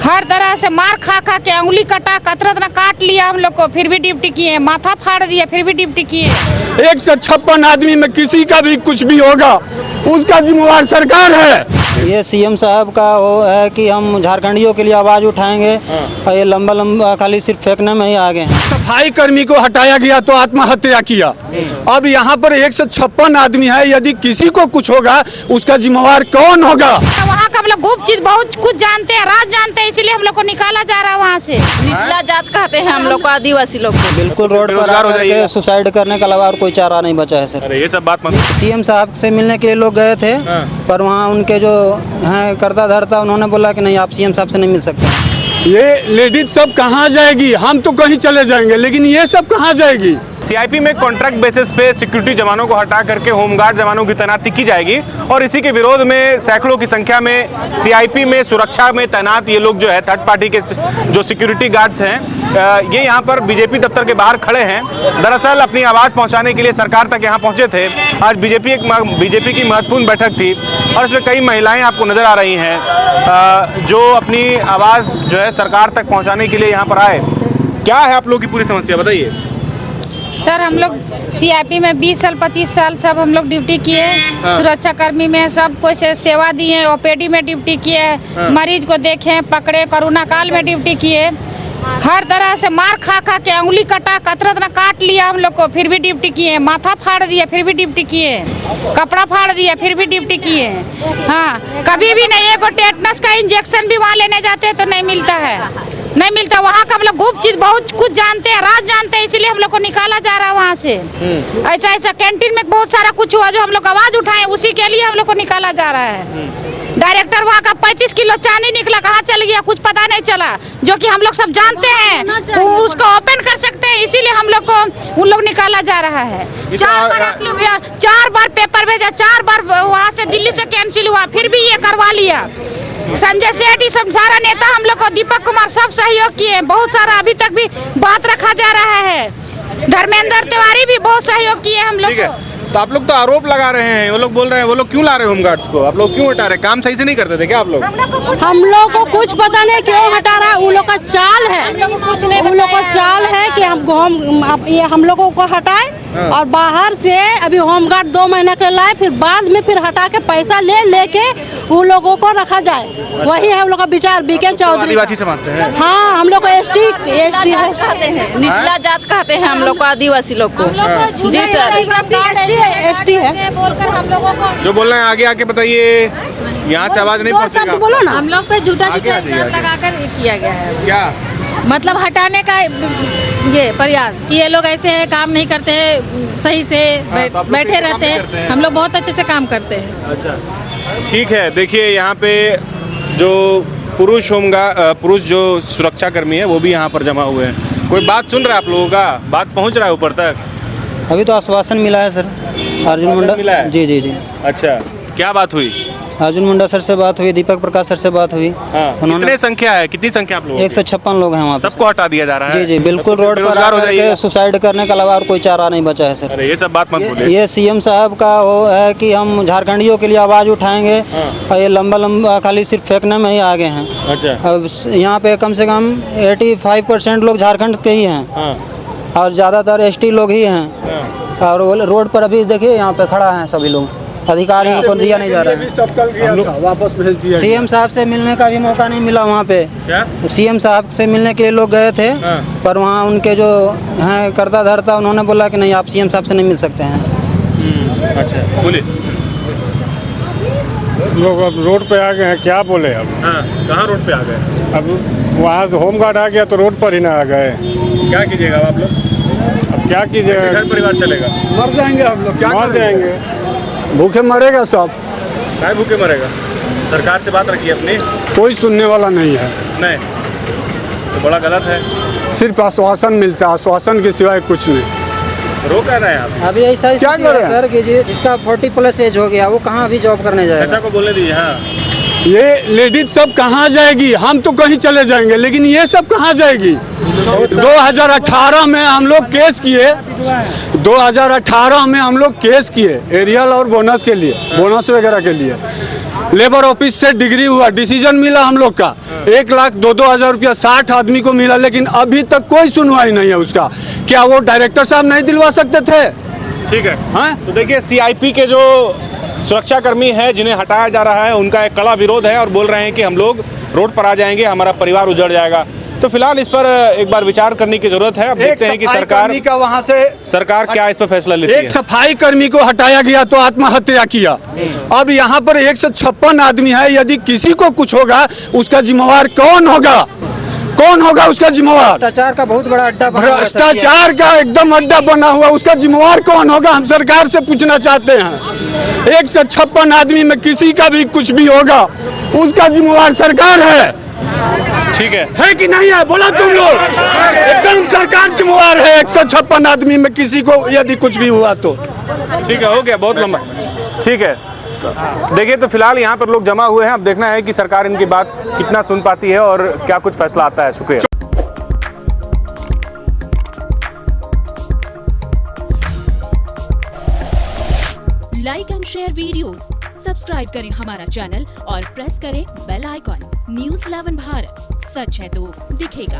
हर तरह से मार खा खा के उंगली कटा कतरत न काट लिया हम लोग को, फिर भी ड्यूटी किए, माथा फाड़ दिया फिर भी ड्यूटी किए। 156 आदमी में किसी का भी कुछ भी होगा उसका जिम्मेवार सरकार है। ये सीएम साहब का वो है कि हम झारखंडियों के लिए आवाज उठाएंगे और ये लंबा लंबा खाली सिर्फ फेंकने में ही आगे हैं। सफाई कर्मी को हटाया गया तो आत्महत्या किया। अब यहाँ पर 156 आदमी है, यदि किसी को कुछ होगा उसका जिम्मेवार कौन होगा? वहाँ का हम लोग गुप्त चीज बहुत कुछ जानते हैं, राज जानते हैं, इसीलिए हम लोग को निकाला जा रहा है वहाँ से। निचला जात कहते हैं हम लोग को, आदिवासी लोग को। बिल्कुल रोड पर आकर सुसाइड करने के अलावा और कोई चारा नहीं बचा है सर। ये सब बात सीएम साहब से मिलने के लिए लोग गए थे, पर वहाँ उनके जो हैं कर्ता धर्ता उन्होंने बोला कि नहीं, आप सीएम साहब से नहीं मिल सकते। ये लेडीज सब कहाँ जाएगी? हम तो कहीं चले जाएंगे, लेकिन ये सब कहाँ जाएगी? सीआईपी में कॉन्ट्रैक्ट बेसिस पे सिक्योरिटी जवानों को हटा करके होमगार्ड जवानों की तैनाती की जाएगी और इसी के विरोध में सैकड़ों की संख्या में सीआईपी में सुरक्षा में तैनात ये लोग जो है थर्ड पार्टी के जो सिक्योरिटी गार्ड्स हैं, ये यहाँ पर बीजेपी दफ्तर के बाहर खड़े हैं। दरअसल अपनी आवाज़ पहुँचाने के लिए सरकार तक यहाँ पहुँचे थे। आज बीजेपी की महत्वपूर्ण बैठक थी और इसमें कई महिलाएं आपको नजर आ रही हैं जो अपनी आवाज़ जो है सरकार तक पहुँचाने के लिए यहाँ पर आए। क्या है आप लोग की पूरी समस्या बताइए। सर हम लोग सीआईपी में 20 साल 25 साल सब हम लोग ड्यूटी किए, सुरक्षा कर्मी में सब कोई से सेवा दिए, ओपीडी में ड्यूटी किए, मरीज को देखे पकड़े, कोरोना काल में ड्यूटी किए। हर तरह से मार खा खा के उंगली कटा कतरत न काट लिया हम लोग को, फिर भी ड्यूटी किए, माथा फाड़ दिया फिर भी ड्यूटी किए, कपड़ा फाड़ दिया फिर भी ड्यूटी किए। हाँ, कभी भी नहीं, एक टेटनस का इंजेक्शन भी वहाँ लेने जाते हैं तो नहीं मिलता है, नहीं मिलता। वहाँ का हम लोग गुप्त चीज बहुत कुछ जानते हैं, राज जानते हैं, इसीलिए हम लोग को निकाला जा रहा है वहाँ से। ऐसा ऐसा कैंटीन में बहुत सारा कुछ हुआ जो हम लोग आवाज उठाए, उसी के लिए हम लोग को निकाला जा रहा है। डायरेक्टर वहाँ का 35 किलो चांदी निकला, कहाँ चल गया कुछ पता नहीं चला, जो कि हम लोग सब जानते हैं, उसको ओपन कर सकते हैं, इसीलिए हम लोग को उन लोग निकाला जा रहा है। 4 बार पेपर भेजा, 4 बार वहाँ से दिल्ली से कैंसिल हुआ, फिर भी ये करवा लिया। संजय सेठ सब सारा नेता हम लोग को, दीपक कुमार सब सहयोग किए, बहुत सारा अभी तक भी बात रखा जा रहा है। धर्मेंद्र तिवारी भी बहुत सहयोग किए हम लोग को। तो आप लोग तो आरोप लगा रहे हैं, वो लोग बोल रहे हैं वो लोग क्यों ला रहे हैं होमगार्ड्स को, आप लोग क्यों हटा रहे हैं? काम सही से नहीं करते थे क्या आप लोग? हम लोग को कुछ पता नहीं क्यों हटा रहा है, उन लोग का चाल है, उन लोग का चाल है कि हम लोगों को हटाए और बाहर से अभी होमगार्ड 2 महीना के लाए, फिर बाद में फिर हटा के पैसा लेके उन लोगों को रखा जाए। वही है हम लोग का विचार। बीके चौधरी आदिवासी समाज से है। हाँ, हम लोग को एसटी कहते हैं, निचला जात कहते हैं हम लोग को, आदिवासी लोग को। जी सर, एसटी है बोलकर हम लोगों को जो बोल रहे हैं आगे आके बताइए, यहाँ से आवाज नहीं पहुँचेगा। बोलो ना। हम लोग पे झूठा इल्जाम लगाकर किया गया है, क्या मतलब हटाने का ये प्रयास कि ये लोग ऐसे है, काम नहीं करते हैं सही से, बैठे रहते हैं। हम लोग बहुत अच्छे से काम करते हैं। अच्छा ठीक है। देखिए यहाँ पे जो पुरुष जो सुरक्षा कर्मी है वो भी यहाँ पर जमा हुए हैं। कोई बात सुन रहा है आप लोगों का? बात पहुँच रहा है ऊपर तक? अभी तो आश्वासन मिला है सर, अर्जुन मुंडा मिला है? जी जी जी। अच्छा, क्या बात हुई? अर्जुन मुंडा सर से बात हुई, दीपक प्रकाश सर से बात हुई। कितने संख्या है, कितनी संख्या आप लोगों की? 156 लोग हैं वहाँ पे। सबको हटा दिया जा रहा है? जी जी बिल्कुल, रोड पर आकर सुसाइड करने के अलावा और कोई चारा नहीं बचा है सर। अरे ये सब बात मत बोलिए। ये सीएम साहब का वो है कि हम झारखंडियों के लिए आवाज उठाएंगे और ये लंबा लंबा खाली सिर्फ फेंकने में ही आगे हैं। अच्छा। अब यहाँ पे कम से कम 85% लोग झारखंड के ही हैं और ज़्यादातर एसटी लोग ही हैं। और रोड पर अभी देखिए यहाँ पे खड़ा है सभी लोग, अधिकारियों को दिया नहीं जा रहा है। सब कल गया था, वापस भेज दिया। सीएम साहब से मिलने का भी मौका नहीं मिला वहाँ पे। सीएम साहब से मिलने के लिए लोग गए थे, पर वहाँ उनके जो हैं कर्ता धर्ता उन्होंने बोला कि नहीं, आप सीएम साहब से नहीं मिल सकते हैं। अच्छा बोलिए। हम लोग अब रोड पे आ गए हैं, क्या बोले अब? कहाँ रोड पे आ गए? अब वहाँ से होमगार्ड आ गया तो रोड पर ही ना आ गए। क्या कीजिएगा आप लोग? अब क्या कीजिएगा? घर परिवार चलेगा? मर जाएंगे हम लोग, क्या मर जाएंगे, भूखे मरेगा सब। काय भूखे मरेगा? सरकार से बात रखिए अपनी। कोई सुनने वाला नहीं है। नहीं तो बड़ा गलत है। सिर्फ आश्वासन मिलता है, आश्वासन के सिवाय कुछ नहीं। रो कह रहे हैं आप? अभी ऐसा क्या कर रहे हैं सर कि जिसका 40+ एज हो गया वो कहाँ अभी जॉब करने जाएगा? चाचा को बोलने दीजिए। हाँ, ये लेडीज सब कहाँ जाएगी? हम तो कहीं चले जाएंगे, लेकिन ये सब कहाँ जाएगी? 2018 में हम लोग केस किए, 2018 में हम लोग केस किए एरियल और बोनस के लिए, बोनस वगैरह के लिए। लेबर ऑफिस से डिग्री हुआ, डिसीजन मिला हम लोग का 1,02,000 रुपया 60 आदमी को मिला, लेकिन अभी तक कोई सुनवाई नहीं है उसका। क्या वो डायरेक्टर साहब नहीं दिलवा सकते थे? ठीक है। हाँ? तो देखिए सीआईपी के जो सुरक्षाकर्मी हैं जिन्हें हटाया जा रहा है उनका एक कड़ा विरोध है और बोल रहे हैं कि हम लोग रोड पर आ जाएंगे, हमारा परिवार उजड़ जाएगा। तो फिलहाल इस पर एक बार विचार करने की जरूरत है। अब देखते हैं कि सरकार क्या इस पर फैसला लेती है। एक सफाई कर्मी को हटाया गया तो आत्महत्या किया। अब यहाँ पर 156 आदमी है, यदि किसी को कुछ होगा उसका जिम्मेवार कौन होगा? कौन होगा उसका जिम्मेवार? भ्रष्टाचार का बहुत बड़ा अड्डा बना हुआ है। भ्रष्टाचार का एकदम अड्डा बना हुआ, उसका जिम्मेवार कौन होगा? हम सरकार से पूछना चाहते हैं। 156 आदमी में किसी का भी कुछ भी होगा उसका जिम्मेवार सरकार है। ठीक है कि नहीं है? बोला तुम लोग। एकदम सरकार जिम्मेवार है 156 आदमी में किसी को यदि कुछ भी हुआ तो। ठीक है, हो गया, बहुत लंबा। ठीक है, देखिए तो फिलहाल यहाँ पर लोग जमा हुए हैं। अब देखना है कि सरकार इनकी बात कितना सुन पाती है और क्या कुछ फैसला आता है। शुक्रिया। Like and share videos, subscribe करें हमारा चैनल और प्रेस करें बेल आइकॉन। न्यूज़ 11 भारत, सच है तो दिखेगा।